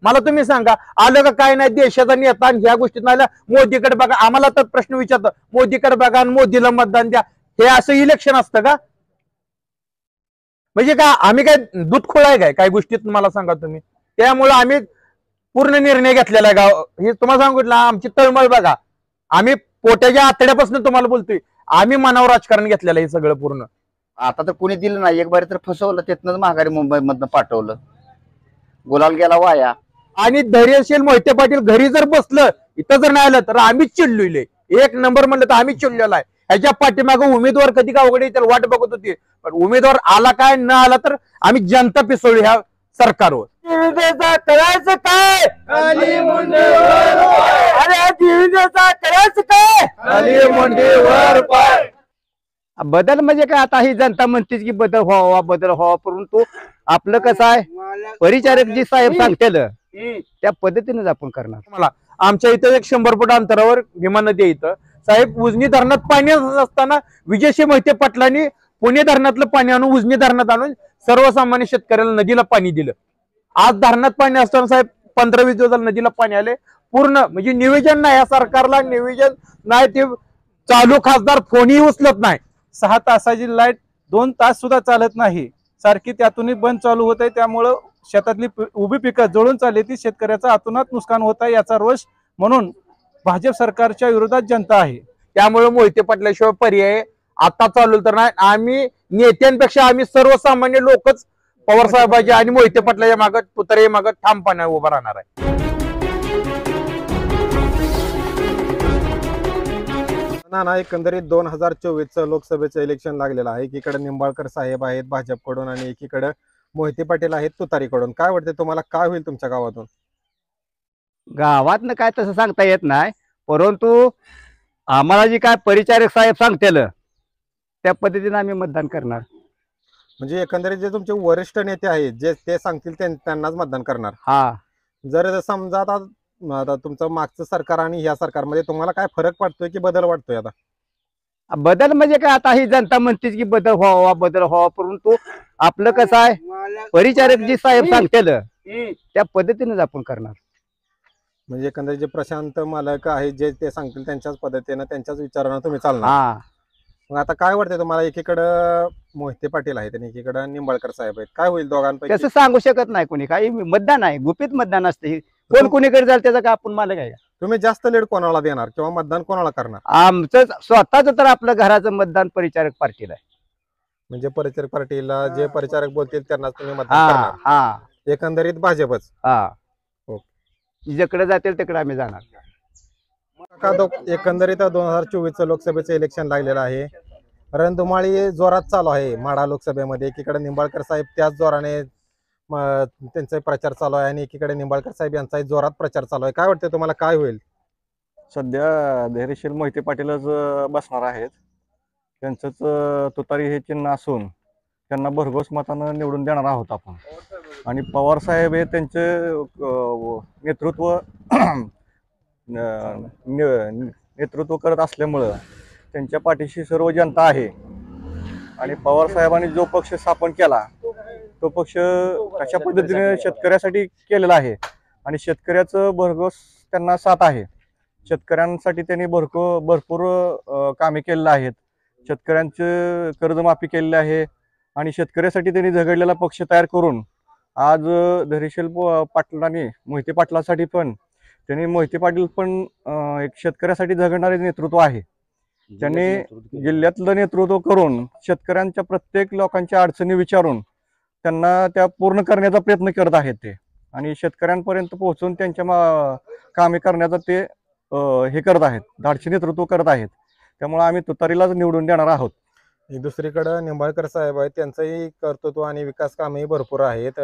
मला तुम्ही सांगा, आलं का काय नाही देशाचा नेता आणि ह्या गोष्टीत नाही मोदीकडे बघा, आम्हाला तर प्रश्न विचारतो मोदीकडे बघा आणि मोदीला मतदान द्या, हे असं इलेक्शन असतं का? म्हणजे काय आम्ही काय दूध खोळाय काय गोष्टीत मला सांगा तुम्ही. त्यामुळे आम्ही पूर्ण निर्णय घेतलेला आहे. गाव हे तुम्हाला सांगितलं, आमची तळमळ बघा, आम्ही पोट्याच्या आतड्यापासून तुम्हाला बोलतोय, आम्ही मनावर राजकारण घेतलेलं हे सगळं पूर्ण. आता तर कोणी दिलं नाही, एक बारी तर फसवलं, तिथनंच माघारी मुंबई मधनं पाठवलं, गुलाल गेला वाया. आणि धैर्यशील मोहिते पाटील घरी जर बसलं, इथं जर नाही आलं तर आम्हीच चिडलोय. एक नंबर म्हणलं तर आम्हीच चिडलेला आहे. ह्याच्या पाठीमागं उमेदवार कधी का अवघड त्याला वाट बघत होती, पण उमेदवार आला काय न आला तर आम्ही जनता पिसळली ह्या सरकारवर. करायचं काय, करायचं काय, बदल म्हणजे काय, आता ही जनता म्हणतेच की बदल व्हावा बदल व्हावा, परंतु आपलं कसं आहे, परिचारक जी साहेब सांगतील त्या पद्धतीनेच आपण करणार. मला आमच्या इथं एक 100 फूट अंतरावर भीमा नदी आहे. इथं साहेब उजनी धरणात पाणी असताना विजयसिंह मोहिते पाटलांनी पुणे धरणातलं पाणी आणून उजनी धरणात आणून सर्वसामान्य शेतकऱ्याला नदीला पाणी दिलं. आज धरणात पाणी असताना साहेब 15-20 दिवस नदीला पाणी आले. पूर्ण म्हणजे नियोजन नाही, या सरकारला नियोजन नाही. ते चालू खासदार फोनही उचलत नाही. 6 तासाची लाईट 2 तास सुद्धा चालत नाही, सारखी त्यातूनही बंद चालू होत आहे. त्यामुळं शेतातली उभी पिकं जळून चालली ती, शेतकऱ्याचा अतोनात नुकसान होत आहे, याचा रोष म्हणून भाजप सरकारच्या विरोधात जनता आहे. त्यामुळे मोहिते पाटलाशिवाय पर्याय आता चालू तर नाही. आम्ही नेत्यांपेक्षा आम्ही सर्वसामान्य लोकच पवार साहेबांच्या आणि मोहिते पाटलाच्या मागत पुतळे मागत ठामपणे उभा राहणार आहे. ना एकंदरीत 2024चं लोकसभेचं इलेक्शन लागलेलं आहे. एकीकडे निंबाळकर साहेब आहेत भाजपकडून आणि एकीकडे मोहिते पाटील आहेत तुतारीकडून. काय वाटते तुम्हाला, काय होईल तुमच्या गावातून? गावातनं काय तसं सांगता येत नाही, परंतु आम्हाला जी काय परिचारक साहेब सांगतील त्या पद्धतीने आम्ही मतदान करणार. म्हणजे एकंदरीत जे तुमचे वरिष्ठ नेते आहेत जे ते सांगतील त्यांनाच मतदान करणार. हा, जर समजा आता तुमचं मागचं सरकार आणि ह्या सरकारमध्ये तुम्हाला काय फरक पडतोय की बदल वाटतोय? आता बदल म्हणजे काय, आता ही जनता म्हणतेच की बदल व्हावा बदल व्हावा, परंतु आपलं कसं आहे, परिचारक जी साहेब सांगतील त्या पद्धतीनेच आपण करणार. म्हणजे एकंदरीत जे प्रशांत मालक आहेत जे ते सांगतील त्यांच्याच पद्धतीने त्यांच्याच विचारांना तुम्ही चालणार. हा, मग आता काय वाटतंय तुम्हाला, एकीकडं मोहिते पाटील आहेत आणि एकीकडं निंबाळकर साहेब आहेत, काय होईल दोघांपैकी? तसं सांगू शकत नाही कोणी. काही मतदान आहे, गुपित मतदान असते, कोण कोणीकडे जाईल त्याचा का आपण मालक आहे का? तुम्ही जास्त लीड कोणाला देणार किंवा मतदान कोणाला करणार? आमचं स्वतःच तर आपलं घराचं मतदान परिचारक पार्टीला आहे. म्हणजे परिचारक पार्टीला जे परिचारक बोलतील त्यांनाच तुम्ही मतदान करणार. हा, एकंदरीत भाजपच. हा, जिकडे जातील तिकडे आम्ही जाणार. एकंदरीत 2024चं लोकसभेचं इलेक्शन लागलेलं आहे. रणधुमाळी जोरात चालू आहे माढा लोकसभेमध्ये. एकीकडे निंबाळकर साहेब त्याच जोराने त्यांचा प्रचार चालू आहे आणि एकीकडे निंबाळकर साहेब यांचाही जोरात प्रचार चालू आहे. काय वाटतं तुम्हाला, काय होईल? सध्या धैर्यशील मोहिते पाटीलच बसणार आहेत. त्यांचंच तुतारी हे चिन्ह असून त्यांना भरघोस मतानं निवडून देणार आहोत आपण. आणि पवार साहेब हे त्यांचे नेतृत्व करत असल्यामुळं त्यांच्या पाठीशी सर्व जनता आहे. आणि पवार साहेबांनी जो पक्ष स्थापन केला तो पक्ष कशा पद्धतीने शेतकऱ्यासाठी केलेला आहे आणि शेतकऱ्याचं भरघोस त्यांना साथ आहे. शेतकऱ्यांसाठी त्यांनी भरपूर कामे केलेली आहेत. शेतकऱ्यांचे कर्जमाफी केलेली आहे आणि शेतकऱ्यासाठी त्यांनी झगडलेला पक्ष तयार करून आज धैर्यशील पाटलांनी मोहिते पाटलासाठी पण त्यांनी मोहिते पाटील पण एक शेतकऱ्यासाठी झगडणारे नेतृत्व आहे. त्यांनी जिल्ह्यातलं नेतृत्व करून शेतकऱ्यांच्या प्रत्येक लोकांच्या अडचणी विचारून त्यांना त्या पूर्ण करण्याचा प्रयत्न करत आहेत ते. आणि शेतकऱ्यांपर्यंत पोहोचून त्यांच्या कामे करण्याचा ते हे करत आहेत, धाडसी नेतृत्व करत आहेत. त्यामुळे आम्ही तुतारीलाच निवडून देणार आहोत. दुसरीकडे निंबाळकर साहेब आहेत, त्यांचंही कर्तृत्व आणि विकास कामेही भरपूर आहेत.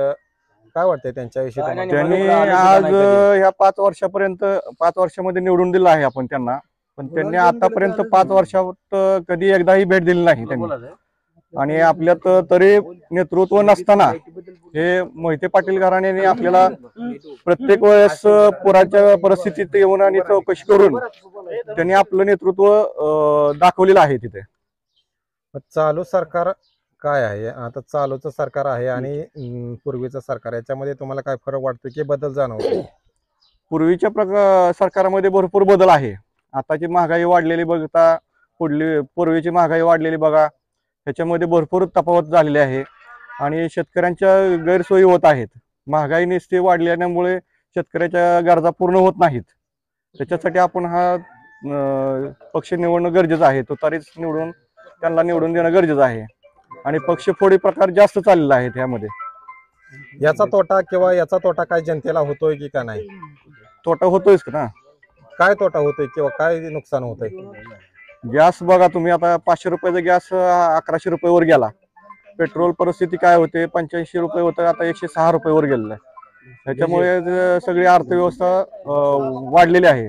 काय वाटतंय त्यांच्याविषयी? त्यांनी आज ह्या 5 वर्षामध्ये निवडून दिलं आहे आपण त्यांना, पण त्यांनी आतापर्यंत 5 वर्षात कधी एकदाही भेट दिली नाही त्यांनी. आणि आपल्यात तरी नेतृत्व नसताना हे मोहिते पाटील घराण्याने आपल्याला प्रत्येक वेळेस पुराच्या परिस्थितीत येऊन आणि चौकशी करून त्यांनी आपलं नेतृत्व दाखवलेलं आहे तिथे. चालू सरकार काय आहे आता चालूचं सरकार आहे आणि पूर्वीचं सरकार याच्यामध्ये तुम्हाला काय फरक वाटतो की बदल जाणवतो? पूर्वीच्या सरकारमध्ये भरपूर बदल आहे. आताची महागाई वाढलेली बघता पूर्वीची महागाई वाढलेली बघा, ह्याच्यामध्ये भरपूर तफावत झालेली आहे आणि शेतकऱ्यांच्या गैरसोयी होत आहेत. महागाई निस्ती वाढल्यामुळे शेतकऱ्याच्या गरजा पूर्ण होत नाहीत. त्याच्यासाठी आपण हा पक्ष निवडणं गरजेचं आहे. तुतारीच त्यांना निवडून देणं गरजेचं आहे आणि पक्षफोडी प्रकार जास्त चाललेला आहे त्यामध्ये. याचा तोटा किंवा याचा तोटा काय जनतेला होतोय की का नाही? तोटा होतोयच ना. काय तोटा होतोय किंवा काय नुकसान होतंय? गॅस बघा तुम्ही, आता 500 रुपयाचा गॅस 1100 रुपयावर गेला. पेट्रोल परिस्थिती काय होते, 85 रुपये होतं, आता 106 रुपयावर गेलेलं आहे. त्याच्यामुळे सगळी अर्थव्यवस्था वाढलेली आहे.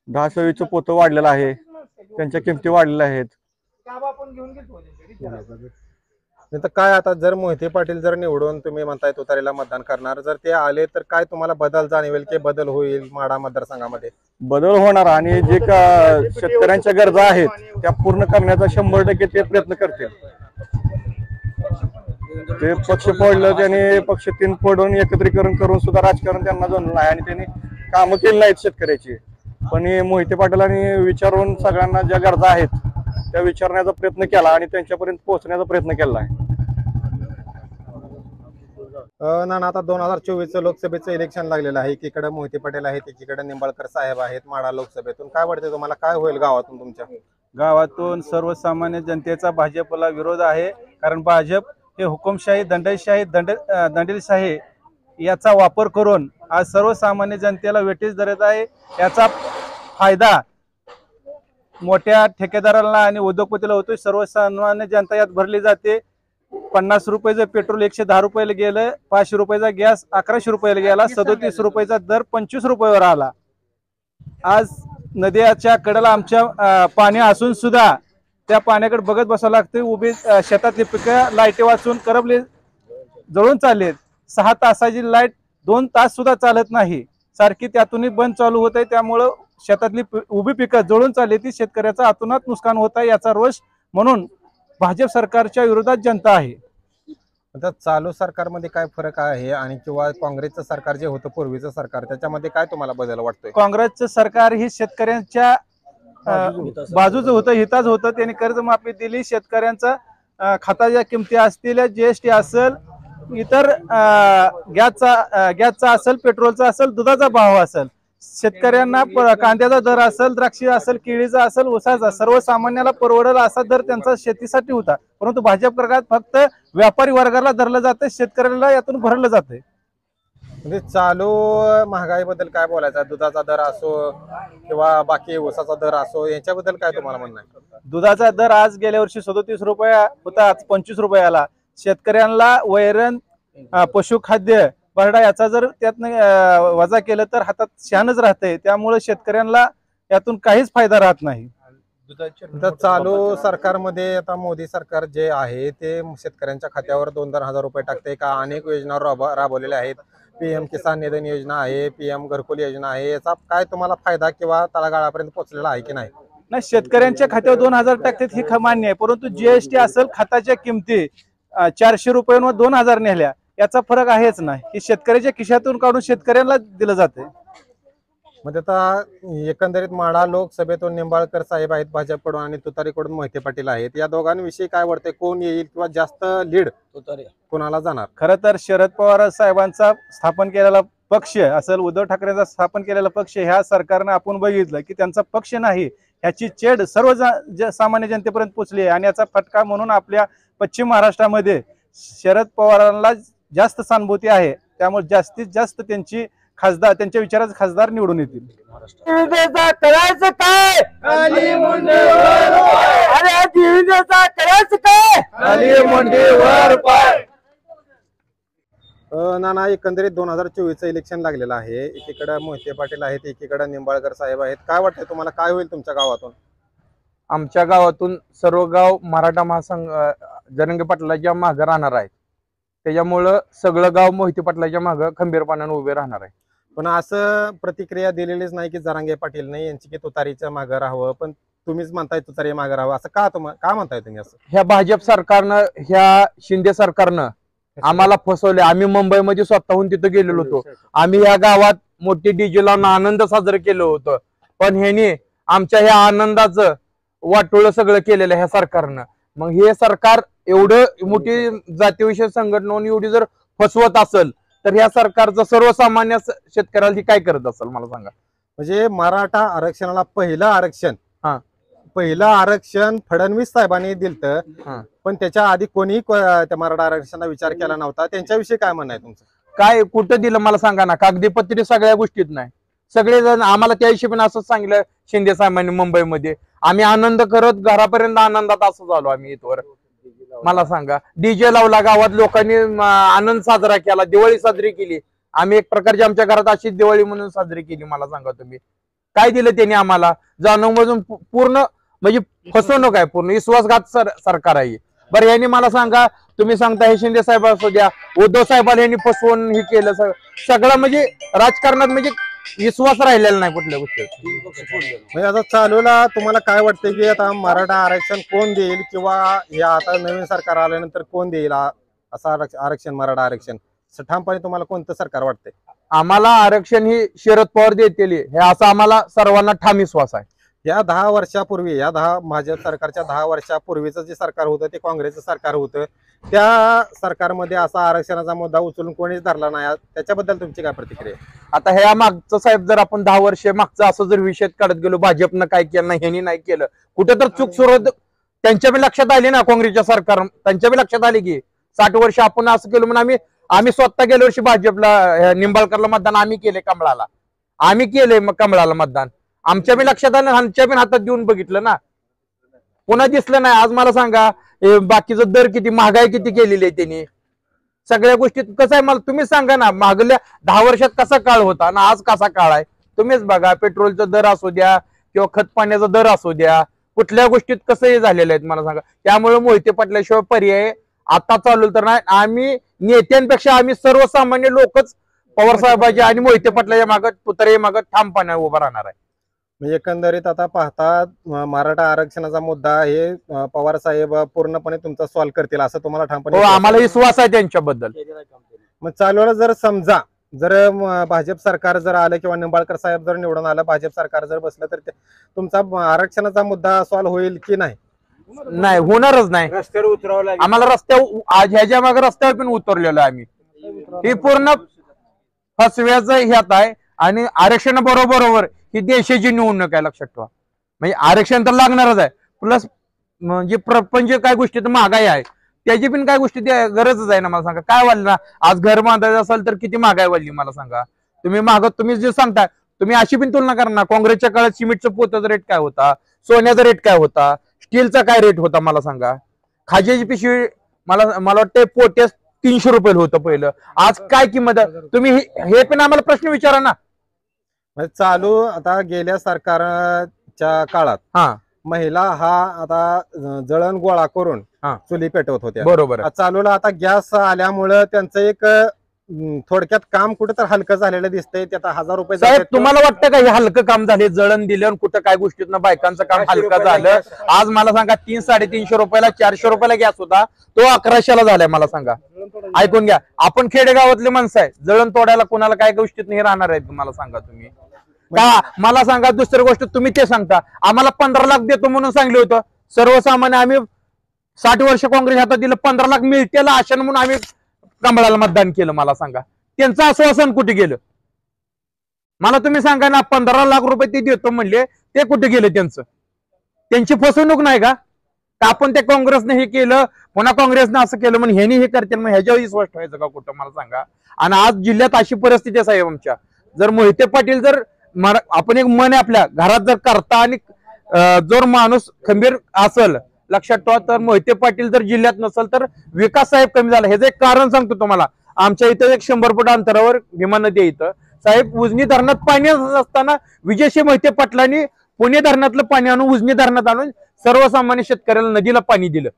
10-20चं पोतं वाढलेलं आहे, त्यांच्या किमती वाढलेल्या आहेत. नाही तर काय आता जर मोहिते पाटील जर निवडून तुम्ही म्हणताय तुतारीला मतदान करणार, जर ते आले तर काय तुम्हाला बदल जाणवेल की बदल होईल माढा मतदारसंघामध्ये? बदल होणार आणि जे शेतकऱ्यांच्या गरजा आहेत त्या पूर्ण करण्याचा 100% ते प्रयत्न करतील. ते पक्ष फोडलं, त्याने पक्ष 3 फोडून एकत्रीकरण करून सुद्धा राजकारण त्यांना जमलं नाही आणि त्यांनी कामं केली नाहीत शेतकऱ्याची. पण मोहिते पाटलांनी विचारून सगळ्यांना ज्या गरजा आहेत त्या विचारण्याचा प्रयत्न केला आणि त्यांच्यापर्यंत पोहोचण्याचा प्रयत्न केला आहे. नाना, आता 2024चं लोकसभेचं इलेक्शन लागलेलं आहे. एकीकडे मोहिते पाटील आहेत, एकीकडे निंबाळकर साहेब आहेत माढा लोकसभेतून. काय वाटतं तुम्हाला, काय होईल गावातून तुमच्या? गावातून सर्वसामान्य जनतेचा भाजपला विरोध आहे. कारण भाजप हे हुकुमशाही, दंडेलशाही याचा वापर करून आज सर्वसामान्य जनतेला वेठीस धरत आहे. याचा फायदा मोठ्या ठेकेदारांना आणि उद्योगपतीला होतोय. सर्वसामान्य जनता यात भरली जाते. 50 रुपयाचं पेट्रोल 110 रुपयाला गेलं, 500 रुपयाचा गॅस 1100 रुपयाला गेला, 37 रुपयाचा दर 25 रुपयावर आला. आज नद्याच्या कडेला आमच्या पाणी असून सुद्धा त्या पाण्याकडे बघत बसावं लागतं. उभी शेतातली पिकं लाईटी वाचून करबले जळून चाललेत. 6 तासाची लाईट 2 तास सुद्धा चालत नाही, सारखी त्यातूनही बंद चालू होत आहे. त्यामुळं शेतातली उभी पिकं जळून चालली ती शेतकऱ्याचा अतोनात नुकसान होत आहे. याचा रोष म्हणून भाजप सरकारच्या विरोधात जनता आहे. आता चालू सरकारमध्ये काय फरक आहे आणि किंवा काँग्रेसचं सरकार जे होतं पूर्वीचं सरकार त्याच्यामध्ये काय तुम्हाला बदल वाटतोय? काँग्रेसचं सरकार ही शेतकऱ्यांच्या बाजूचं होतं, हिताच होतं. त्यांनी कर्जमाफी दिली. शेतकऱ्यांचा खताच्या किमती असतील, GST असेल, इतर गॅसचा असेल, पेट्रोलचा असेल, दुधाचा भाव असेल, शेतकऱ्यांना कांद्याचा दर असेल, द्राक्षी असेल, केळीचा असेल, ऊसाचा, सर्वसामान्याला परवडेल असा दर त्यांचा शेतीसाठी होता. परंतु भाजप सरकार फक्त व्यापारी वर्गाला धरलं जातं, शेतकऱ्याला यातून भरलं जाते. म्हणजे चालू महागाईबद्दल काय बोलायचं? दुधाचा दर असो किंवा बाकी ऊसाचा दर असो, याच्याबद्दल काय तुम्हाला म्हणणं आहे? दुधाचा दर आज गेल्या वर्षी 37 रुपये होता, आज 25 रुपये आला. शेतकऱ्यांना वैरण, पशुखाद्य, बरडा याचा जर त्यातनं वजा केलं तर हातात शहाणच राहतंय. त्यामुळे शेतकऱ्यांना यातून काहीच फायदा राहत नाही. तर चालू सरकारमध्ये आता मोदी सरकार जे आहे ते शेतकऱ्यांच्या खात्यावर 2-2 हजार रुपये टाकते का? अनेक योजना राबवलेल्या आहेत. PM किसान निधन योजना आहे, PM घरकुल योजना आहे. याचा काय तुम्हाला फायदा किंवा तळागाळापर्यंत पोहोचलेला आहे की नाही? नाही, शेतकऱ्यांच्या खात्यावर 2,000 टाकतात ही मान्य आहे. परंतु GST असेल, खताच्या किमती 400 रुपयांवर 2,000 नेल्या, याचा फरक आहेच नाही. ही शेतकऱ्याच्या खिशातून काढून शेतकऱ्यांना दिलं जाते. म्हणजे आता एकंदरीत माढा लोकसभेतून निंबाळकर साहेब आहेत भाजपकडून आणि तुतारीकडून मोहिते पाटील आहेत. या दोघांविषयी काय वाटतंय, कोण येईल किंवा जास्त लीड कोणाला जाणार? खरं तर शरद पवार साहेबांचा स्थापन केलेला पक्ष असेल, उद्धव ठाकरेंचा स्थापन केलेला पक्ष, ह्या सरकारनं आपण बघितलं की त्यांचा पक्ष नाही, ह्याची चेड सर्व सामान्य जनतेपर्यंत पोहोचली आहे. आणि याचा फटका म्हणून आपल्या पश्चिम महाराष्ट्रामध्ये शरद पवारांना जास्त सहानुभूती आहे. त्यामुळे जास्तीत जास्त त्यांच्या विचाराचे खासदार निवडून येतील. करायचं काय? नाना, एकंदरीत 2024चं इलेक्शन लागलेलं आहे. एकीकडे मोहिते पाटील आहेत, एकीकडे निंबाळकर साहेब आहेत. काय वाटतंय तुम्हाला, काय होईल तुमच्या गावातून? आमच्या गावातून सर्व गाव मराठा महासंघ जरंगे पाटलाच्या मागे राहणार आहेत. त्याच्यामुळं सगळं गाव मोहिते पाटलाच्या मागे खंबीरपणाने उभे राहणार आहे. पण असं प्रतिक्रिया दिलेलीच नाही की जरांगे पाटील नाही यांची की तुतारीच्या मागे राहावं. पण तुम्हीच म्हणताय तुतारी मागे राहावं असं का म्हणताय तुम्ही असं? ह्या भाजप सरकारनं, ह्या शिंदे सरकारनं आम्हाला फसवले. आम्ही मुंबईमध्ये स्वतःहून तिथं गेलेलो होतो. आम्ही या गावात मोठी डीजे लावून आनंद साजरं केलं होतं, पण ह्याने आमच्या ह्या आनंदाचं वाटोळं सगळं केलेलं ह्या सरकारनं. मग हे सरकार एवढं मोठी जातीविषयक संघटना एवढी जर फसवत असेल तर ह्या सरकारचं सर्वसामान्य शेतकऱ्याला काय करत असेल मला सांगा. म्हणजे मराठा आरक्षणाला हा. पहिलं आरक्षण फडणवीस साहेबांनी दिलं, हा. पण त्याच्या आधी कोणी त्या मराठा आरक्षणाचा विचार केला नव्हता. त्यांच्याविषयी काय म्हणणं आहे तुमचं? काय कुठं दिलं मला सांगा ना. कागदीपत्री सगळ्या गोष्टीत नाही. सगळेजण आम्हाला त्या हिशोबाने असंच सांगितलं शिंदे साहेबांनी मुंबईमध्ये. आम्ही आनंद करत घरापर्यंत आनंदात असं झालो आम्ही इथवर. मला सांगा, डीजे लावला, गावात लोकांनी आनंद साजरा केला, दिवाळी साजरी केली. आम्ही एक प्रकारची आमच्या घरात अशीच दिवाळी म्हणून साजरी केली. मला सांगा तुम्ही काय दिलं त्यांनी आम्हाला? जाणून पूर्ण म्हणजे फसवणूक आहे, पूर्ण विश्वासघात सरकार आहे. बरं यांनी मला सांगा, तुम्ही सांगता हे शिंदे साहेब असू द्या, उद्धव साहेबांनी यांनी फसवून हे केलं सगळं. म्हणजे राजकारणात म्हणजे विश्वास राहिलेला नाही कुठल्या गोष्टी. म्हणजे आता चालूला तुम्हाला काय वाटतं की आता मराठा आरक्षण कोण देईल, किंवा हे आता नवीन सरकार आल्यानंतर कोण देईल असं आरक्षण, मराठा आरक्षण ठामपणे तुम्हाला कोणतं सरकार वाटतंय? आम्हाला आरक्षण ही शरद पवार देतील हे असा आम्हाला सर्वांना ठाम विश्वास आहे. या 10 वर्षापूर्वी, भाजप सरकारच्या 10 वर्षापूर्वीचं जे सरकार होतं ते काँग्रेसचं सरकार होतं. त्या सरकारमध्ये असा आरक्षणाचा मुद्दा उचलून कोणीच धरला नाही. त्याच्याबद्दल तुमची काय प्रतिक्रिया? आता ह्या मागचं साहेब, जर आपण 10 वर्ष मागचं असं जर विषय काढत गेलो, भाजपनं काय केलं नाही, ह्यांनी नाही केलं, कुठं तर चूक सुरू त्यांच्या बी लक्षात आली ना. काँग्रेसच्या सरकार त्यांच्या बी लक्षात आली की 60 वर्ष आपण असं केलं म्हणून आम्ही स्वतः गेल्या वर्षी भाजपला, निंबाळकरला मतदान आम्ही केले, कमळाला आम्ही केले, मग कमळाला मतदान आमच्या बी लक्षात आलं, आमच्या बी हातात देऊन बघितलं ना, पुन्हा दिसलं नाही. आज मला सांगा, बाकीचं दर किती, महागाई किती केलेली आहे त्यांनी. सगळ्या गोष्टीत कसं आहे मला तुम्ही सांगा ना, मागल्या 10 वर्षात कसा काळ होता ना आज कसा काळ आहे तुम्हीच बघा. पेट्रोलचा दर असू द्या किंवा खत पाण्याचा दर असू द्या, कुठल्या गोष्टीत कसं झालेलं आहे मला सांगा. त्यामुळे मोहिते पाटल्याशिवाय पर्याय आता चालू तर नाही. आम्ही नेत्यांपेक्षा आम्ही सर्वसामान्य लोकच पवार साहेबांच्या आणि मोहिते पाटलाच्या मागत, तुतारीच्या मागत ठामपणे उभा राहणार आहे. म्हणजे एकंदरीत आता पाहता मराठा आरक्षणाचा मुद्दा हे पवार साहेब पूर्णपणे तुमचा सॉल्व्ह करतील असं तुम्हाला ठामपणे हो, आम्हाला विश्वास आहे त्यांच्याबद्दल. मग चालूला जर समजा भाजप सरकार जर आलं किंवा निंबाळकर साहेब जर निवडून आलं, भाजप सरकार जर बसलं, तर तुमचा आरक्षणाचा मुद्दा सॉल्व्ह होईल की नाही? नाही, होणारच नाही. रस्त्यावर उतरावं लागेल. आम्हाला आज ह्याच्या मागे रस्त्यावर पण उतरलेलो आहे आम्ही. ही पूर्ण फसव्याचं ह्यात आहे. आणि आरक्षण बरोबर ही देशाची निवडणूक आहे, लक्षात ठेवा. म्हणजे आरक्षण तर लागणारच आहे, प्लस म्हणजे प्रपंच काय गोष्टी तर महागाई आहे, त्याची पण काय गोष्टी गरजच आहे ना. मला सांगा काय वाढलं ना, आज घर बांधायचं असेल तर किती महागाई वाढली मला सांगा. तुम्ही जे सांगताय तुम्ही अशी पण तुलना करा ना. काँग्रेसच्या काळात सिमेंटचं पोताचा रेट काय होता, सोन्याचा रेट काय होता, स्टीलचा काय रेट होता मला सांगा. खाज्याची पिशवी मला वाटतं पोटे 300 रुपये होतं पहिलं. आज काय किंमत आहे तुम्ही हे पण आम्हाला प्रश्न विचारा ना. चालू आता गेल्या सरकारच्या काळात महिला हा आता जळण गोळा करून चुली पेटवत होत्या, बरोबर. चालूला आता गॅस आल्यामुळं त्यांचं एक थोडक्यात काम कुठं तर हलकं झालेलं दिसतंय. त्यात 1000 रुपये साहेब तुम्हाला वाटतं का हे हलकं काम झाले? जळण दिलं कुठं काय गोष्टीत ना बायकांचं काम हलकं झालं? आज मला सांगा 300-350 रुपयाला 400 रुपयाला गॅस होता, तो 1100ला झालाय. मला सांगा, ऐकून घ्या. आपण खेडेगावातले माणसं आहे, जळण तोडायला कोणाला काय गोष्टीत नाही राहणार आहे तुम्हाला सांगा तुम्ही का? मला सांगा दुसरी गोष्ट, तुम्ही ते सांगता आम्हाला 15 लाख देतो म्हणून सांगले होतं. सर्वसामान्य आम्ही 60 वर्ष काँग्रेस हातात दिलं, 15 लाख मिळतील आशा म्हणून आम्ही कमळाला मतदान केलं. मला सांगा त्यांचं आश्वासन कुठे गेलं? मला तुम्ही सांगा ना. 15 लाख रुपये ते देतो म्हणले, ते कुठे गेले? त्यांची फसवणूक नाही का? आपण ते काँग्रेसने हे केलं, पुन्हा काँग्रेसने असं केलं म्हणून ह्यानी हे करतील, मग ह्याच्यावर विश्वास ठेवायचं का कुठं मला सांगा. आणि आज जिल्ह्यात अशी परिस्थिती आहे साहेब आमच्या, जर मोहिते पाटील जर आपण एक मन आहे आपल्या घरात जर करता आणि जर माणूस खंबीर असेल, लक्षात ठेवा, तर मोहिते पाटील जर जिल्ह्यात नसेल तर विकास साहेब कमी झाला. ह्याचं एक कारण सांगतो तुम्हाला. आमच्या इथं एक 100 फूट अंतरावर भीमा नदी इथं साहेब, उजनी धरणात पाणी असताना विजयसिंह मोहिते पाटलांनी पुणे धरणातलं पाणी आणून उजनी धरणात आणून सर्वसामान्य शेतकऱ्याला नदीला पाणी दिलं.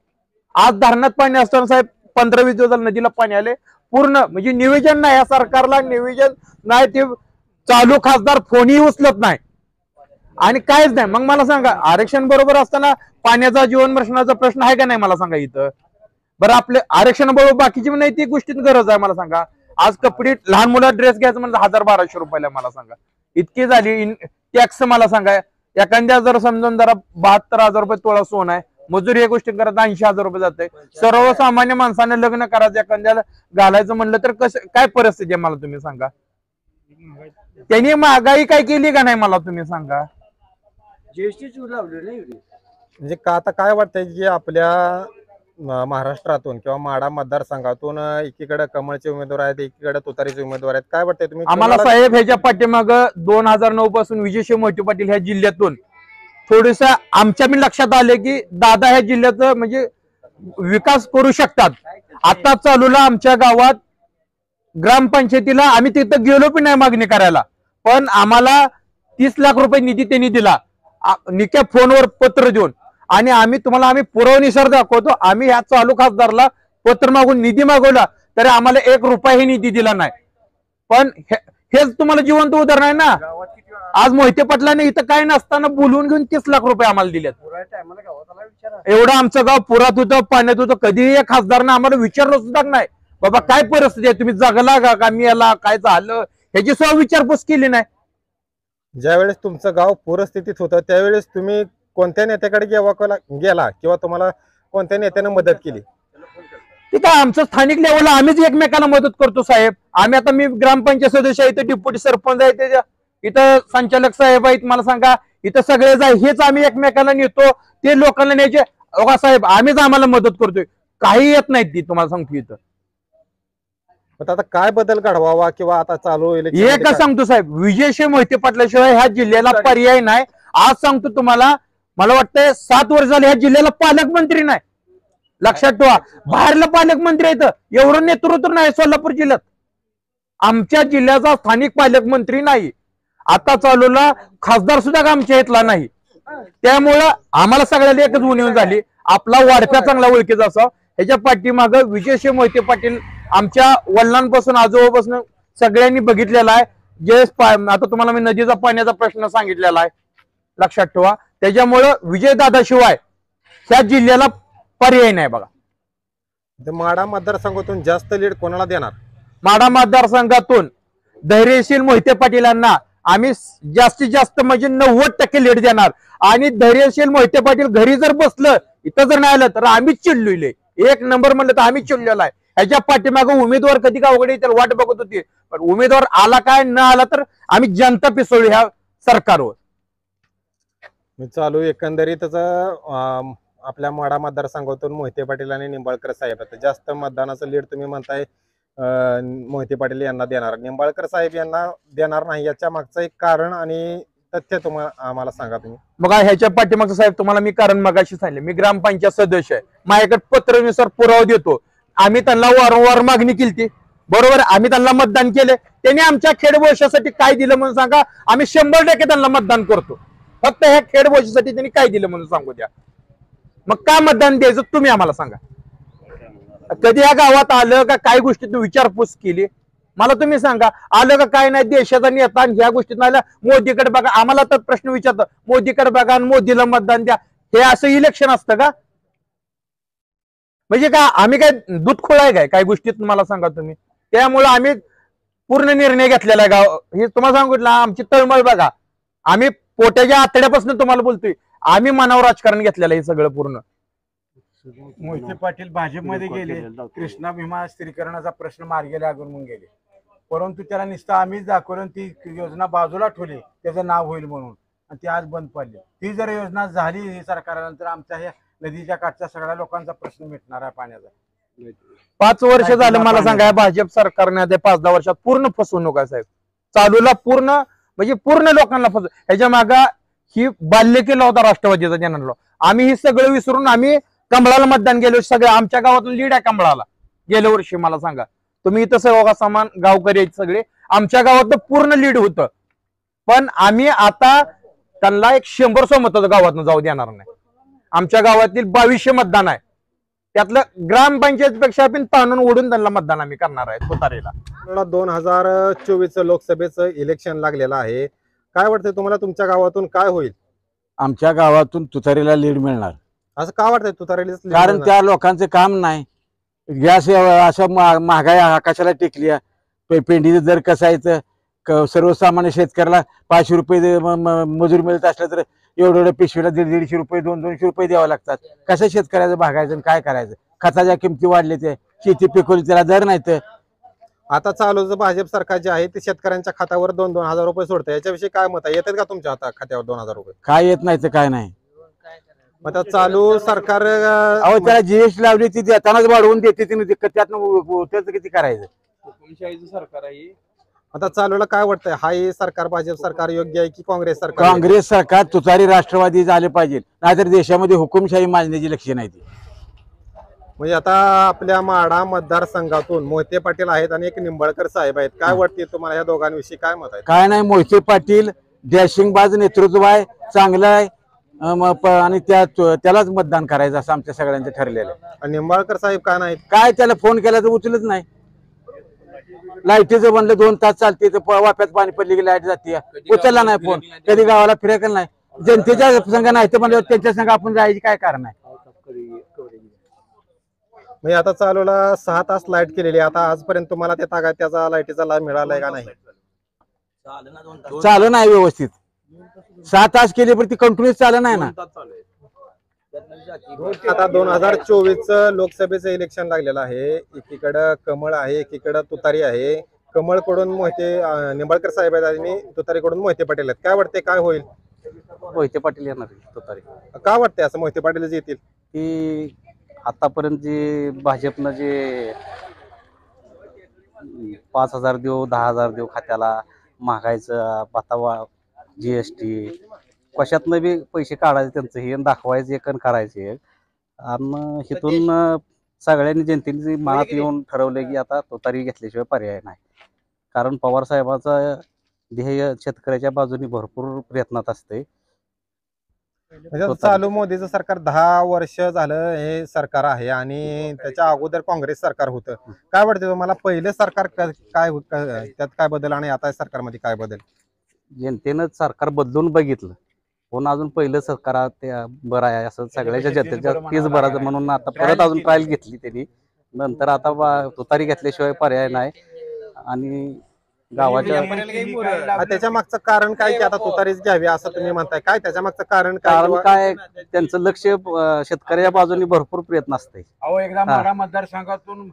आज धरणात पाणी असताना साहेब 15-20 दिवस नदीला पाणी आले. पूर्ण म्हणजे निवेदन नाही, या सरकारला निवेदन नाही, ते चालू खासदार फोनही उचलत नाही. आणि कायच नाही. मग मला सांगा, आरक्षण बरोबर असताना पाण्याचा जीवन प्रश्नाचा प्रश्न आहे का नाही मला सांगा इथं. बरं आपले आरक्षण बरोबर बाकीची नाही ती गोष्टीत गरज आहे मला सांगा. आज कपडे लहान मुलं ड्रेस घ्यायचं म्हणजे 1000-1200 रुपयाला मला सांगा इतकी झाली. टॅक्स मला सांगा एखाद्या जर समजून जरा 72,000 रुपये तोळा सोनं आहे, मजुरी या गोष्टी करत 80,000 रुपये जाते. सर्वसामान्य माणसाने लग्न करायचं एखाद्याला घालायचं म्हणलं तर कसं काय परिस्थिती आहे मला तुम्ही सांगा. त्यांनी महागाई काय केली का नाही मला तुम्ही सांगा. म्हणजे का आता काय वाटतंय की आपल्या महाराष्ट्रातून किंवा माढा मतदारसंघातून एकीकडे कमळचे उमेदवार आहेत, एकीकडे तुतारीचे उमेदवार आहेत, काय वाटतंय तुम्ही आम्हाला साहेब ह्याच्या पाठीमाग 2009 पासून विजयसिंह मोहिते पाटील ह्या जिल्ह्यातून थोडस आमच्या मी लक्षात आले की दादा ह्या जिल्ह्याचं म्हणजे विकास करू शकतात. आता चालूला आमच्या गावात ग्रामपंचायतीला आम्ही तिथं गेलो पण नाही मागणी करायला, पण आम्हाला 30 लाख रुपये निधी त्यांनी दिला निक्या फोनवर पत्र देऊन. आणि आम्ही पुरवणीसर दाखवतो. आम्ही ह्या चालू खासदारला पत्र मागून निधी मागवला तरी आम्हाला 1 रुपयाही निधी दिला नाही. पण हेच तुम्हाला जिवंत उदाहरण आहे ना. आज मोहिते पाटलाने इथं काय नसताना बोलवून घेऊन 30 लाख रुपये आम्हाला दिलेत. एवढं आमचं गाव पुरात होतं, पाण्यात होतं. कधीही या खासदारनं आम्हाला विचारलं सुद्धा नाही बाबा काय परिस्थिती आहे, तुम्ही जगला का मी याला काय झालं ह्याची सुद्धा विचारपूस केली नाही. ज्यावेळेस तुमचं गाव पूरस्थितीत होतं त्यावेळेस तुम्ही कोणत्या नेत्याकडे गेला किंवा तुम्हाला कोणत्या नेत्याने मदत केली? ठीक आहे, आमचं स्थानिक लेवलला आम्हीच एकमेकांना मदत करतो साहेब. आम्ही आता मी ग्रामपंचायत सदस्य आहे, इथं डिप्युटी सरपंच आहे, इथं संचालक साहेब आहेत. मला सांगा इथं सगळे जाय हेच आम्ही एकमेकांना नेतो, ते लोकांना न्यायचे. बघा साहेब आम्हीच आम्हाला मदत करतोय, काही येत नाहीत ती तुम्हाला सांगतो इथं. आता काय बदल घडवावा किंवा आता चालू एकच सांगतो साहेब, विजयसिंह मोहिते पाटलाशिवाय ह्या जिल्ह्याला पर्याय नाही. आज सांगतो तुम्हाला, मला वाटतंय 7 वर्ष झाले ह्या जिल्ह्याला पालकमंत्री नाही. लक्षात ठेवा, बाहेरला पालकमंत्री आहेत, एवढं नेतृत्व नाही सोलापूर जिल्ह्यात. आमच्या जिल्ह्याचा स्थानिक पालकमंत्री नाही. आता चालूला खासदार सुद्धा आमच्या इथला नाही. त्यामुळं आम्हाला सगळ्याला एकच उणीव झाली, आपला वाढप्या चांगला ओळखीचा असावा. ह्याच्या पाठीमाग विजयसिंह मोहिते पाटील आमच्या वडिलांपासून आजोबापासून सगळ्यांनी बघितलेला आहे. जे आता तुम्हाला मी नदीचा पाण्याचा प्रश्न सांगितलेला आहे, लक्षात ठेवा. त्याच्यामुळं विजयदादाशिवाय ह्या जिल्ह्याला पर्याय नाही. बघा माढा मतदारसंघातून जास्त लीड कोणाला देणार? माढा मतदारसंघातून धैर्यशील मोहिते पाटीलांना आम्ही जास्तीत जास्त म्हणजे 90% लीड देणार. आणि धैर्यशील मोहिते पाटील घरी जर बसलं इथं जर नाही आलं तर आम्हीच चिडलोय. 1 नंबर म्हणलं तर आम्हीच चिडलेला आहे. ह्याच्या पाठीमागं उमेदवार कधी का अवघड त्याला वाट बघत होती, पण उमेदवार आला काय न आला तर आम्ही जनता पिसवली ह्या सरकारवर. चालू एकंदरीतच आपल्या माढा मतदारसंघातून मोहिते पाटील आणि निंबाळकर साहेब आता जास्त मतदानाचं लीड तुम्ही म्हणताय मोहिते पाटील यांना देणार, निंबाळकर साहेब यांना देणार नाही. याच्या मागचं एक कारण आणि तथ्य तुम्हाला आम्हाला सांगा तुम्ही. बघा ह्याच्या पाठीमागचं साहेब तुम्हाला मी कारण मगाशी सांगितलं, मी ग्रामपंचायत सदस्य आहे, माझ्याकडे पत्रानुसार पुरावा देतो. आम्ही त्यांना वारंवार मागणी केली, बरोबर, आम्ही त्यांना मतदान केले. त्यांनी आमच्या खेडवशासाठी काय दिलं म्हणून सांगा, आम्ही 100% त्यांना मतदान करतो. फक्त ह्या खेडवशासाठी त्यांनी काय दिलं म्हणून सांगू द्या. मग का मतदान द्यायचं तुम्ही आम्हाला सांगा. कधी या गावात आलं का काय गोष्टीत विचारपूस केली मला तुम्ही सांगा. आलं का काय नाही, देशाचा नेता ह्या गोष्टीत नाही मोदीकडे बघा. आम्हाला तर प्रश्न विचारतो, मोदीकडे बघा आणि मोदीला मतदान द्या, हे असं इलेक्शन असतं का? म्हणजे का आम्ही काय दूध खोळाय काय गोष्टीत मला सांगा तुम्ही. त्यामुळे आम्ही पूर्ण निर्णय घेतलेला आहे. गाव हे तुम्हाला सांगितलं, आमची तळमळ बघा. आम्ही पोट्याच्या आतड्यापासून तुम्हाला बोलतोय, आम्ही मनावर राजकारण घेतलेलं आहे सगळं पूर्ण. मोहिते पाटील भाजपमध्ये गेले, कृष्णा भीमा स्त्रीकरणाचा प्रश्न मार्गी लागून गेले, परंतु त्याला नुसतं आम्हीच दाखवलं, ती योजना बाजूला ठेवली त्याचं नाव होईल म्हणून, आणि ती आज बंद पडली. ती जर योजना झाली सरकारनंतर आमच्या ह्या नदीच्या काठच्या सगळ्या लोकांचा प्रश्न मिटणार आहे पाण्याचा. 5 वर्ष झालं मला सांगा, भाजप सरकारने ते 5-10 वर्षात पूर्ण फसवणूक आहे साहेब. चालूला पूर्ण म्हणजे पूर्ण लोकांना फसव. ह्याच्या मागा ही बाल्य केला होता राष्ट्रवादीचा जनांना. आम्ही हे सगळं विसरून आम्ही कमळाला मतदान गेलो. सगळं आमच्या गावातून लीड आहे कमळाला गेल्या वर्षी. मला सांगा तुम्ही इथं सगळं समान गावकरी आहेत सगळे, आमच्या गावात पूर्ण लीड होतं. पण आम्ही आता त्यांना एक 100 मताचं गावातून जाऊ देणार नाही. आमच्या गावातील 2200 मतदान आहे, त्यातलं ग्रामपंचायत पेक्षा पण ताणून ओढून त्यांना मतदान आम्ही करणार आहे तुतारीला. 2024 लोकसभेचं इलेक्शन लागलेलं आहे. काय वाटतंय तुम्हाला तुमच्या गावातून काय होईल? आमच्या गावातून तुतारीला लीड मिळणार, असं का वाटतंय तुतारीलाच lead कारण मिळणार? त्या लोकांचे काम नाही. गॅस असं महागाई आकाशाला टेकली आहे. पेंडीचं दर कसायचं, सर्वसामान्य शेतकऱ्याला 500 रुपये मजूर मिळत असलं तर एवढं पिशवीला 150 रुपये 200 रुपये द्यावं लागतात. कसं शेतकऱ्याचं भागायचं आणि काय करायचं? खताच्या किमती वाढले, ते शेती पिकवली त्याला दर नाही. तर आता चालू जो भाजप सरकार जे आहे ते शेतकऱ्यांच्या खात्यावर 2-2 हजार रुपये सोडतं, याच्याविषयी काय मत आहे? येतात का तुमच्या खात्यावर 2 हजार रुपये? काय येत नाही तर काय नाही. मग आता चालू सरकार अहो त्याला जीएसटी लावली, ती देतानाच वाढवून देते तिने, त्याचं किती करायचं? हुकुमशाहीचं सरकार आहे. आता चालूला काय वाटतंय, हा हे सरकार भाजप सरकार योग्य आहे की काँग्रेस सरकार? काँग्रेस सरकार तुतारी राष्ट्रवादी झाले पाहिजे, नाहीतर देशामध्ये हुकुमशाही माजण्याची लक्षणं आहे ती. म्हणजे आता आपल्या माढा मतदारसंघातून मोहिते पाटील आहेत आणि एक निंबाळकर साहेब आहेत. काय वाटते तुम्हाला या दोघांविषयी काय मत आहे? काय नाही, मोहिते पाटील डॅशिंगबाज नेतृत्व आहे, चांगलं आहे, आणि त्यालाच मतदान करायचं असं आमच्या सगळ्यांचं ठरलेलं आहे. आणि निंबाळकर साहेब का नाहीत? काय त्याला फोन केला तर उचलत नाही. लाईटीचं म्हणलं 2 तास चालते, तर वाप्यात पाणी पडली की लाईट जाते, उचलला नाही फोन. कधी गावाला फिरायला नाही. जनतेच्या संघ नाही तर म्हणलं त्यांच्या संघ आपण जायची काय कारण आहे? म्हणजे आता चालूला 6 तास लाईट केलेली आहे. आता आजपर्यंत तुम्हाला त्याचा लाईटीचा लाभ मिळालाय का नाही? चालू नाही व्यवस्थित. 6 तास केली पण ती कंटिन्यूस चालू नाही ना. आता 2024 लोकसभेचं इलेक्शन लागलेलं आहे. एकीकडं कमळ आहे, एकीकडं तुतारी आहे. कमळकडून निंबाळकर साहेब आहेत आणि तुतारीकडून मोहिते पाटील आहेत. काय वाटते काय होईल? मोहिते पाटील येणार तुतारी. का वाटते असं मोहिते पाटीलच येतील? की आतापर्यंत जे भाजपनं जे 5,000 देऊ 10,000 देऊ खात्याला, महागाईचं बातावा, जीएसटी, कशातनं बी पैसे काढायचे त्यांचं हे दाखवायचे एक करायचे एक. आणि इथून सगळ्यांनी जनतेने मनात येऊन ठरवलं की आता तुतारी घेतल्याशिवाय पर्याय नाही. कारण पवार साहेबांचा ध्येय शेतकऱ्याच्या बाजूने भरपूर प्रयत्नात असते. म्हणजे चालू मोदीचं सरकार 10 वर्ष झालं हे सरकार आहे आणि त्याच्या अगोदर काँग्रेस सरकार होतं. काय वाटतं तुम्हाला पहिलं सरकार काय त्यात काय बदल आणि आता सरकारमध्ये काय बदल? जनतेनं सरकार बदलून बघितलं, पण अजून पहिलं सरकार ते बरं आहे असं सगळ्याच्या जनतेच्या तेच बरं म्हणून आता परत अजून ट्रायल घेतली त्यांनी. नंतर आता तुतारी घेतल्याशिवाय पर्याय नाही. आणि गावाच्या त्याच्या मागचं कारण काय की आता तुतारीच घ्यावी असं तुम्ही म्हणताय? काय त्याच्या मागचं कारण काय त्यांचं लक्ष शेतकऱ्याच्या बाजूने भरपूर प्रयत्न असते. अहो एकदा माढा मतदारसंघातून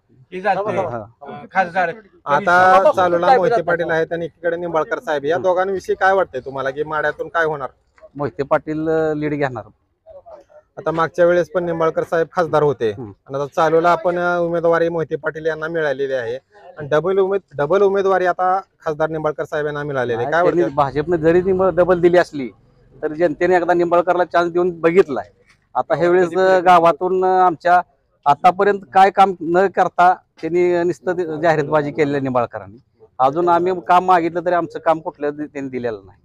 खासदार आता चालूला मोहिते पाटील आहेत आणि एकीकडे निंबाळकर साहेब. या दोघांविषयी काय वाटतंय तुम्हाला की माढ्यातून काय होणार? मोहिते पाटील लीड घेणार. आता मागच्या वेळेस पण निंबाळकर साहेब खासदार होते आणि आता चालूला आपण उमेदवारी मोहिते पाटील यांना मिळालेली आहे आणि डबल उमेदवारी आता खासदार निंबाळकर साहेब यांना मिळालेली आहे. काय वाटतं? भाजपने जरी डबल दिली असली तर जनतेने एकदा निंबाळकरला चान्स देऊन बघितलाय. आता ह्या वेळेस गावातून आमच्या आतापर्यंत काय काम न करता त्यांनी नुसतं जाहिरातबाजी केलेली निंबाळकरांनी. अजून आम्ही काम मागितलं तरी आमचं काम कुठलं त्यांनी दिलेलं नाही.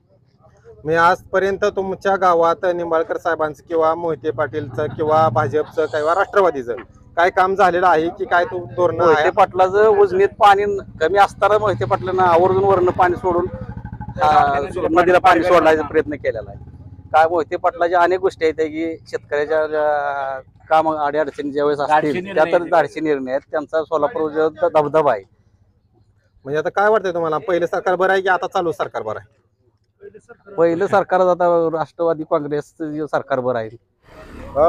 मी आजपर्यंत तुमच्या गावात निंबाळकर साहेबांचं किंवा मोहिते पाटीलचं किंवा भाजपचं किंवा राष्ट्रवादीचं काय काम झालेलं आहे की काय तो धोरण आहे? मोहिते पाटलाचं उजनीत पाणी कमी असताना मोहिते पाटलांना आवर्जून वरण पाणी सोडून नदीला पाणी सोडण्याचा प्रयत्न केलेला आहे. काय मोहिते पाटलाच्या अनेक गोष्टी आहेत की शेतकऱ्याच्या काम अडचणी ज्यावेळेस असतील त्या तर धाडसी निर्णय आहेत. त्यांचा सोलापूर धबधबा आहे. म्हणजे आता काय वाटतंय तुम्हाला, पहिलं सरकार बरं आहे की आता चालू सरकार बरं आहे? पहिलं सरकार आता राष्ट्रवादी काँग्रेसचं सरकार बरं आहे.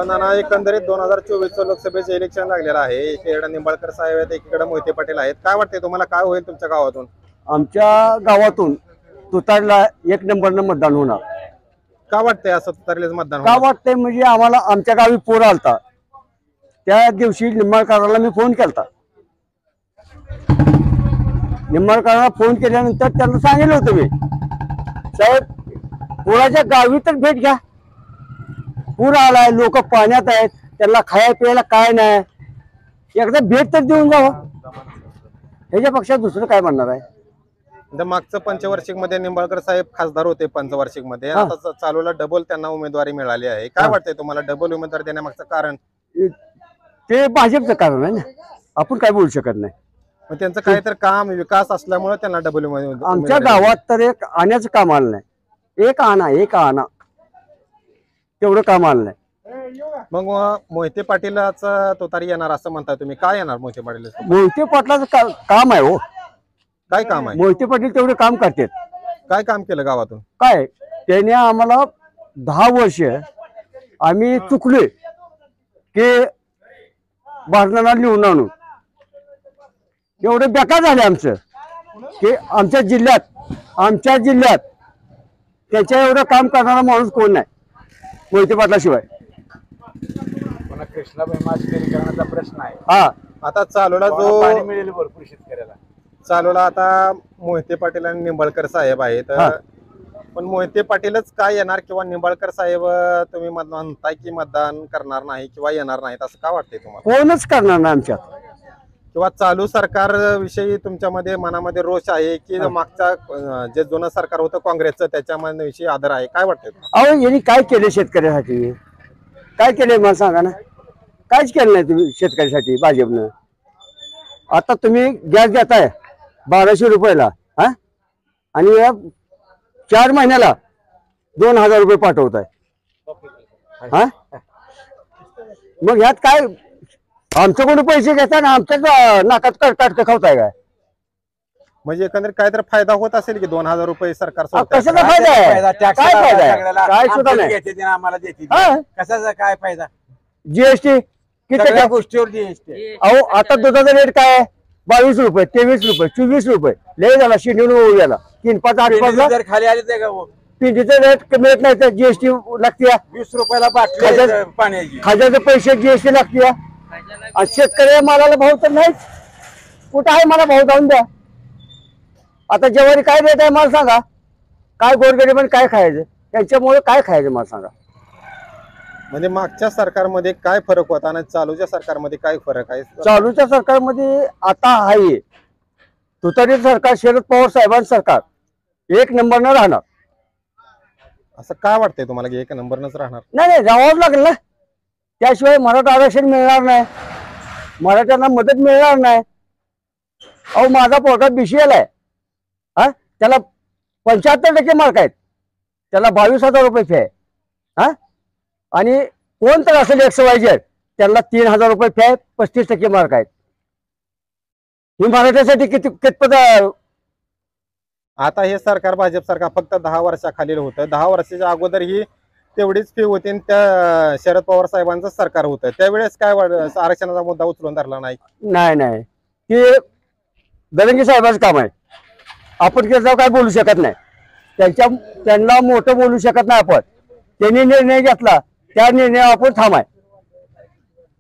नाना, एकंदरीत 2024 लोकसभेचं इलेक्शन लागलेलं आहे. एकीकडे निंबाळकर साहेब आहेत, एकीकडे मोहिते पाटील आहेत. काय वाटतंय तुम्हाला काय होईल तुमच्या गावातून? आमच्या गावातून तुतारीला 1 नंबरनं मतदान होणार. का वाटतंय असं तुतारीलाच मतदान का होणार? वाटतंय म्हणजे आम्हाला आमच्या गावी पूर आलता, त्या दिवशी निंबाळकरांना मी फोन केलता. निंबाळकरांना फोन केल्यानंतर त्यांना सांगितलं होतं मी, साहेब पुराच्या गावी तर भेट घ्या, पूर आलाय, लोक पाण्यात आहेत, त्यांना खाया प्यायला काय नाही, एकदा भेट तर देऊन जावं. ह्याच्यापेक्षा दुसरं काय म्हणणार आहे? मागचं पंचवार्षिक मध्ये निंबाळकर साहेब खासदार होते पंचवार्षिक मध्ये. आता चालूला डबल त्यांना उमेदवारी मिळाली आहे. काय वाटतंय तुम्हाला डबल उमेदवारी देण्यामागचं कारण? ते भाजपचं कारण आहे ना, आपण काय बोलू शकत नाही. मग त्यांचं काहीतरी काम विकास असल्यामुळे त्यांना डबल उमेदवारी. आमच्या गावात तर एक आण्याचं काम आलं नाही. एक आणा तेवढं काम आलं नाही. मग मोहिते पाटीलचा तुतारी येणार असं म्हणताय तुम्ही, काय येणार मोहिते पाटील? मोहिते पाटलाचं काम आहे हो. काय काम आहे? मोहिते पाटील तेवढे काम करतात. काय काम केलं गावातून? काय त्याने आम्हाला 10 वर्ष आम्ही चुकले की भारताला निवडून आणून एवढे बेकार झाले आमचं की आमच्या जिल्ह्यात त्याच्या एवढं काम करणारा माणूस कोण नाही मोहिते पाटलाशिवाय. पुन्हा कृष्णा भीमा स्थिरीकरणाचा प्रश्न आहे. हा आता चालूला पाणी जो मिळेल भरपूर शेतकऱ्याला. चालूला आता मोहिते पाटील आणि निंबाळकर साहेब आहेत, हा. पण मोहिते पाटीलच काय येणार किंवा निंबाळकर साहेब तुम्ही म्हणताय की मतदान करणार नाही किंवा येणार नाहीत, असं का वाटतंय तुम्हाला? कोणच करणार नाही आमच्यात. किंवा चालू सरकार विषयी तुमच्यामध्ये मनामध्ये रोष आहे की मागच्या जे जुनं सरकार होतं काँग्रेसचं त्याच्यामध्ये विषयी आदर आहे, काय वाटतंय? अहो यांनी काय केले शेतकऱ्यासाठी? काय केलंय मला सांगा ना. काहीच केलं नाही तुम्ही शेतकऱ्यासाठी भाजपनं. आता तुम्ही गॅस देताय 1200 रुपयाला, हा, आणि 4 महिन्याला 2000 रुपये पाठवताय, हा. मग ह्यात काय आमच्याकडून पैसे घेताय ना आमच्याच नाकात काटकं खावताय काय? म्हणजे एकंदरीत काहीतरी फायदा होत असेल की 2000 रुपये सरकार अहो, सोडतंय. कशाचा फायदा आहे? काय फायदा आहे? काय सुद्धा नाही. आम्हाला देते हा. कशाचा काय फायदा? जीएसटी किती सगळ्या टक्के? गोष्टीवर जीएसटी. अहो आता दुधाचा रेट काय आहे? 22 रुपये, 23 रुपये, 24 रुपये लय झाला. शिंदून होऊ गेला 3-5 8 जर खाली आले ते पिंडीचा रेट मिळत नाही तर जीएसटी लागते. 20 रुपयाला बाटली खाजा- पाण्याची. खाज्याचे पैसे जीएसटी लागते. आणि शेतकरी मालाला भाव तर नाहीच. कुठं आहे मला भाव जाऊन द्या. आता ज्वारी काय रेट आहे मला सांगा. काय गोरगरीबांनी काय खायचं? त्यांच्यामुळे काय खायचं मला सांगा. म्हणजे मागच्या सरकारमध्ये काय फरक होता आणि चालूच्या सरकारमध्ये काय फरक आहे? चालूच्या सरकारमध्ये आता आहे तुतारी सरकार, शरद पवार साहेबांचं सरकार 1 नंबरनं राहणार. असं काय वाटतंय तुम्हाला की 1 नंबरनच राहणार? नाही राहावंच लागेल ना. त्याशिवाय मराठा आरक्षण मिळणार नाही, मराठ्यांना मदत मिळणार नाही. अहो माझा पोटात BCL आहे, हा, त्याला 75% मार्क आहेत, त्याला 22,000 रुपये फी आहे, हा. आणि कोण तर असेल XYZ त्याला 3,000 रुपये फी आहे, 35% मार्क आहेत. ही मराठ्यासाठी कितपत आता हे सरकार भाजप सरकार फक्त 10 वर्षाखालील होतं. 10 वर्षाच्या अगोदर ही तेवढीच फी होती आणि त्या शरद पवार साहेबांचं सरकार होतं. त्यावेळेस काय आरक्षणाचा मुद्दा उचलून धरला नाही? नाही ते दरंगी साहेबांचं काम आहे. आपण त्याच्यावर काय बोलू शकत नाही. त्यांना मोठं बोलू शकत नाही आपण. त्यांनी निर्णय घेतला त्या निर्णयावर आपण थांबाय.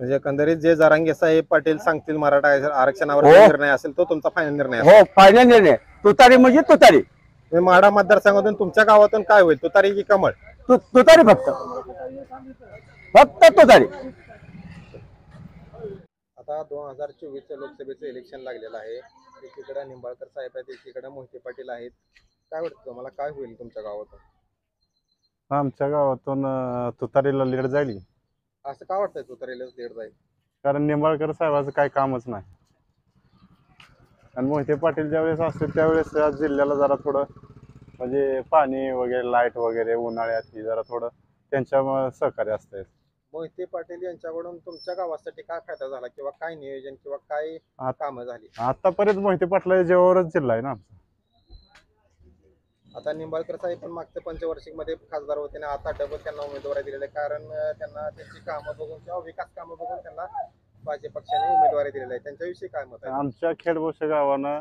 म्हणजे एकंदरीत जे जरांगे साहेब पाटील सांगतील मराठा आरक्षणावर हो. जो निर्णय असेल तो तुमचा फायनल निर्णय असेल. हो, फायनल निर्णय. तुतारी म्हणजे तुतारी. माढा मतदारसंघातून तुमच्या गावातून काय होईल, तुतारी की कमळ? तुतारी फक्त तुतारी. आता 2024 लोकसभेचं इलेक्शन लागलेलं आहे. एकीकडे निंबाळकर साहेब आहेत, एकीकडे मोहिते पाटील आहेत. काय वाटतं तुम्हाला, काय होईल तुमच्या गावातून? आमच्या गावातून तुतारीला लीड जाईल. असं का वाटतंय तुतारीला लीड जाईल? कारण निंबाळकर साहेबाचं काही कामच नाही आणि मोहिते पाटील ज्यावेळेस असते त्यावेळेस या जिल्ह्याला जरा थोडं म्हणजे पाणी वगैरे, लाईट वगैरे उन्हाळ्यात जरा थोडं त्यांच्या सहकार्य असतंय. मोहिते पाटील यांच्याकडून तुमच्या गावासाठी काय फायदा झाला किंवा काय नियोजन किंवा काय कामं झाली? आतापर्यंत मोहिते पाटला जेव्हावरच जिल्हा आहे ना. आता निंबाळकर साहेब पण मागच्या पंचवार्षिक मध्ये खासदार होते ना, आता डबल त्यांना उमेदवारी दिलेली आहे. कारण त्यांना त्यांची कामं बघून किंवा विकास कामं बघून त्यांना भाजप पक्षाने उमेदवारी दिलेली आहे. त्यांच्याविषयी काय मत आहे? आमच्या खेडबोशे गावानं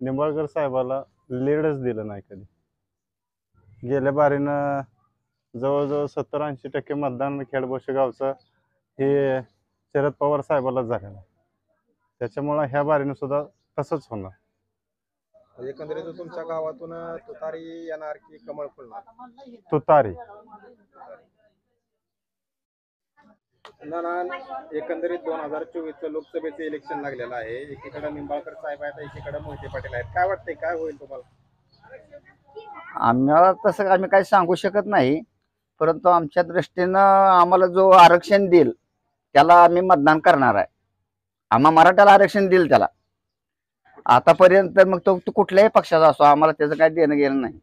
निंबाळकर साहेबाला लीडच दिलं नाही कधी. गेल्या बारीनं जवळजवळ 70-80% मतदान खेडबोशे गावचं हे शरद पवार साहेबालाच झालेलं आहे. त्याच्यामुळं ह्या बारीनं सुद्धा तसंच होणार. एकंदरीत तुमच्या गावातून तुतारी येणार की कमळ फुलणार? तुतारी. एकंदरीत 2024 लोकसभेचे इलेक्शन लागलेलं आहे. एकीकडे निंबाळकर साहेब आहेत, एकीकडे मोहिते पाटील आहेत. काय वाटतंय, काय होईल तुम्हाला? आम्हाला तसं आम्ही काही सांगू शकत नाही, परंतु आमच्या दृष्टीनं आम्हाला जो आरक्षण देईल त्याला आम्ही मतदान करणार आहे. आम्हा मराठ्याला आरक्षण देईल त्याला. आतापर्यंत मग तो कुठल्याही पक्षाचा असो, आम्हाला त्याचं काही देणं घेणं नाही.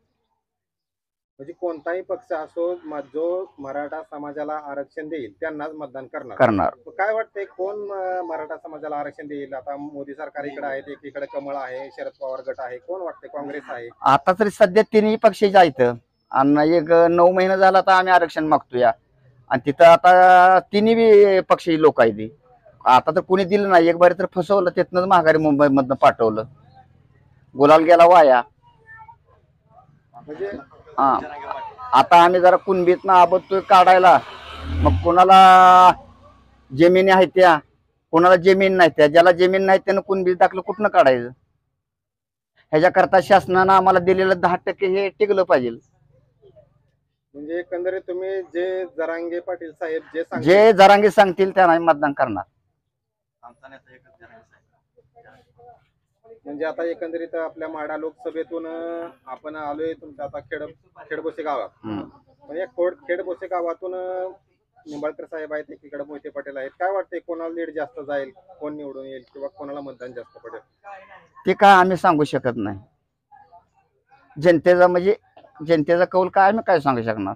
म्हणजे कोणताही पक्ष असो जो मराठा समाजाला आरक्षण देईल त्यांनाच मतदान करणार. करणार. काय वाटतंय कोण मराठा समाजाला आरक्षण देईल? आता मोदी सरकार इकडे आहे, एकीकडे कमळ आहे, शरद पवार गट आहे, कोण वाटतंय? काँग्रेस आहे. आता तरी सध्या तिन्ही पक्षाचे आहेत आणि एक 9 महिना झाला तर आम्ही आरक्षण मागतोय आणि तिथं आता तिन्ही बी पक्षी लोक आहेत. आता तर कुणी दिलं नाही, एक बारी तर फसवलं, तिथनंच माघारी मुंबईमधनं पाठवलं, गुलाल गेला वाया. म्हणजे हा आता आम्ही जरा कुणबीतनं आबदतोय काढायला, मग कोणाला जमिनी आहेत त्या, कोणाला जमीन नाही त्या, ज्याला जमीन नाही त्यानं कुणबीत दाखलं कुठनं काढायचं? ह्याच्याकरता शासनानं आम्हाला दिलेलं 10% हे टिकलं पाहिजे. म्हणजे एकंदरीत तुम्ही जे जरांगे पाटील साहेब जे जरांगे सांगतील त्यांना आम्ही मतदान करणार. म्हणजे आता एकंदरीत आपल्या माढा लोकसभेतून आपण आलोय तुमच्या आता खेडबोसे गावात. म्हणजे खेडबोसे गावातून निंबाळकर साहेब आहेत, एकीकडे मोहिते पाटील आहेत. काय वाटतंय कोणाला लीड जास्त जाईल, कोण निवडून येईल किंवा कोणाला मतदान जास्त पडेल? ते काय आम्ही सांगू शकत नाही. जनतेचा कौल काय आम्ही काय सांगू शकणार?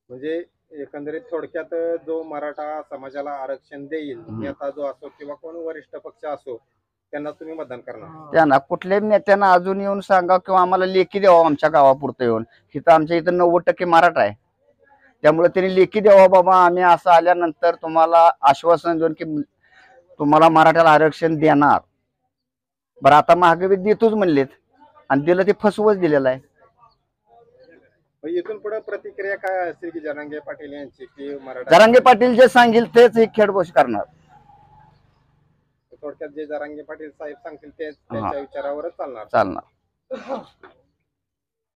म्हणजे एकंदरीत थोडक्यात जो मराठा समाजाला आरक्षण देईल, नेता जो असो किंवा कोण वरिष्ठ पक्ष असो, त्यांना तुम्ही मतदान करणार. त्यांना कुठल्याही नेत्यांना अजून येऊन सांगा किंवा आम्हाला लेखी द्यावं आमच्या गावापुरतं येऊन. इथं आमच्या इथं 90% मराठा आहे, त्यामुळे त्यांनी लेखी द्यावं, बाबा आम्ही असं आल्यानंतर तुम्हाला आश्वासन देऊन की तुम्हाला मराठ्याला आरक्षण देणार. बरं आता महागाई देतोच म्हणलेत आणि दिलं ते फसवच दिलेलं आहे. इथून पुढे प्रतिक्रिया काय असेल की जरांगे पाटील यांची की मराठा? जरांगे पाटील जे सांगेल तेच एक खेळबोश करणार. थोडक्यात जे जरांगे पाटील साहेब सांगतील ते त्यांच्या विचारावरच चालणार.